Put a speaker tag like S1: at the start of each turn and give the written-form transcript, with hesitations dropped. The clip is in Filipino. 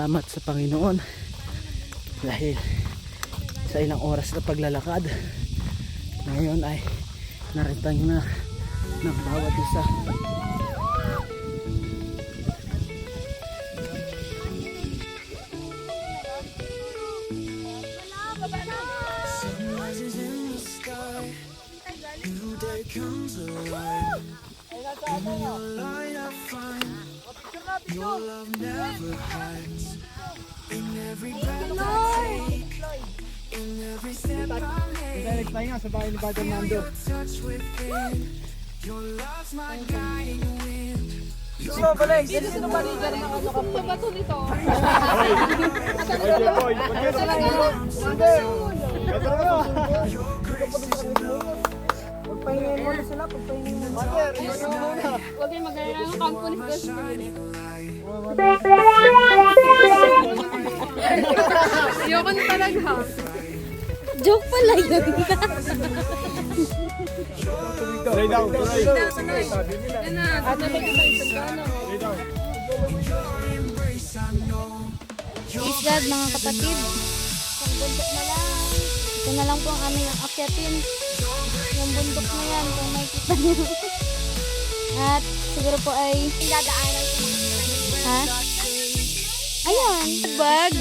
S1: salamat sa Panginoon dahil sa ilang oras na paglalakad ngayon ay naritang na ng bawat isa.
S2: Sunrises in the sky, new day comes alive. In your light I find your love never hides. In every breath I take, in every step I make, your touch within, your love's my guiding wind.
S3: Bato nito.
S4: Pagpahingin mo na sila, pagpahingin mo na.
S3: Huwag kayong mag-alala ng kampunis ko. Ayoko na talaga.
S4: Joke pala yun.
S5: Lay down, try.
S3: Yan na. Ate, may isa ka na.
S4: Praise God mga kapatid. Isang bundok na lang. Ito na lang po ang aming akyatin. Yung bundok na yan kung makikita niyo. At siguro po ay dadaanan ko mga ha? Ayan, bag.